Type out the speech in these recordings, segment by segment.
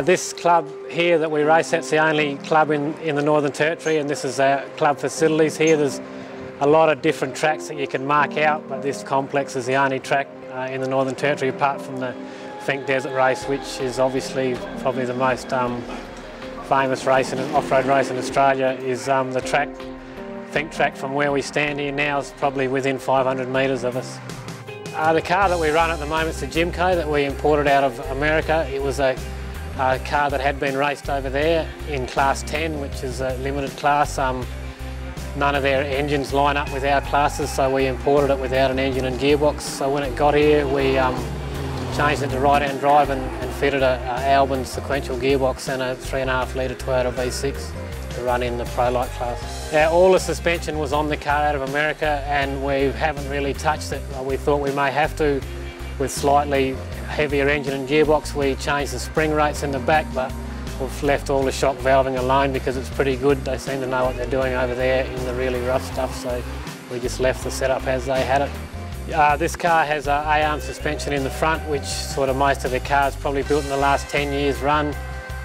This club here that we race at's the only club in the Northern Territory, and this is our club facilities here. There's a lot of different tracks that you can mark out, but this complex is the only track in the Northern Territory apart from the Fink Desert Race, which is obviously probably the most famous race in off-road race in Australia. Is the track, Fink track, from where we stand here now is probably within 500 metres of us. The car that we run at the moment is the Jimco that we imported out of America. It was a car that had been raced over there in Class 10, which is a limited class. None of their engines line up with our classes, so we imported it without an engine and gearbox. So when it got here, we changed it to right-hand drive and fitted a Albin sequential gearbox and a 3.5 litre Toyota V6 to run in the Pro Light class. All the suspension was on the car out of America, and we haven't really touched it. We thought we may have to with slightly heavier engine and gearbox. We changed the spring rates in the back, but we've left all the shock valving alone because it's pretty good. They seem to know what they're doing over there in the really rough stuff, so we just left the setup as they had it. This car has an A-arm suspension in the front, which sort of most of the cars probably built in the last 10 years run,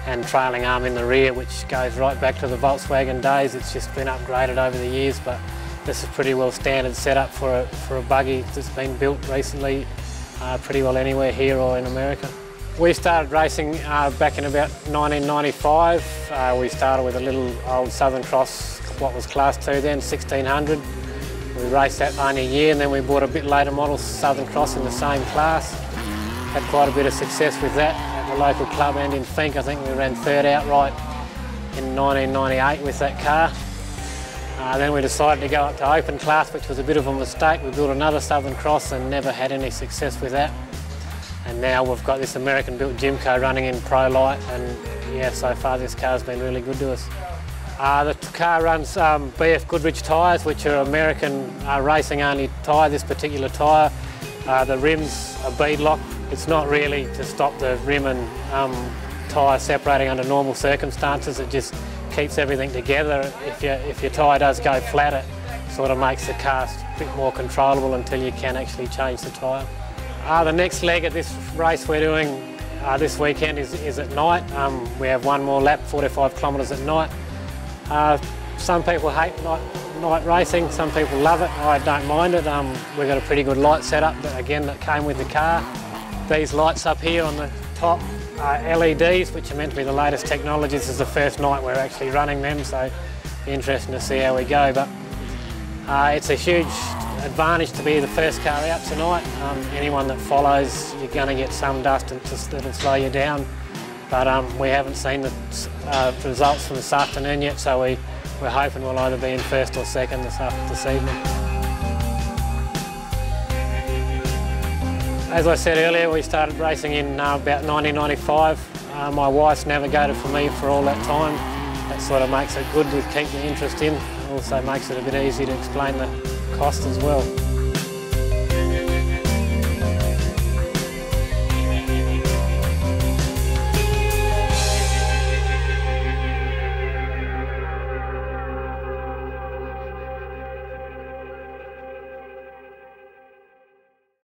and trailing arm in the rear, which goes right back to the Volkswagen days. It's just been upgraded over the years, but this is pretty well standard setup for a buggy that's been built recently, pretty well anywhere here or in America. We started racing back in about 1995. We started with a little old Southern Cross, what was Class 2 then, 1600. We raced that only a year, and then we bought a bit later model Southern Cross in the same class. Had quite a bit of success with that at the local club and in Fink. I think we ran third outright in 1998 with that car. Then we decided to go up to open class, which was a bit of a mistake. We built another Southern Cross and never had any success with that. And now we've got this American-built Jimco running in Pro Light, and yeah, so far this car's been really good to us. The car runs BF Goodrich tyres, which are American racing-only tyre, this particular tyre. The rims are beadlock. It's not really to stop the rim and tyre separating under normal circumstances. It just keeps everything together. If your tyre does go flat, it sort of makes the car a bit more controllable until you can actually change the tyre. The next leg at this race we're doing this weekend is at night. We have one more lap, 45 kilometres at night. Some people hate night racing, some people love it. I don't mind it. We've got a pretty good light setup that came with the car. These lights up here on the top are LEDs, which are meant to be the latest technology. This is the first night we're actually running them, so it'll be interesting to see how we go. But it's a huge advantage to be the first car out tonight. Anyone that follows, you're going to get some dust and it'll slow you down. But we haven't seen the results from this afternoon yet, so we're hoping we'll either be in first or second this evening. As I said earlier, we started racing in about 1995. My wife's navigated for me for all that time. That sort of makes it good to keep the interest in. It also makes it a bit easy to explain the cost as well.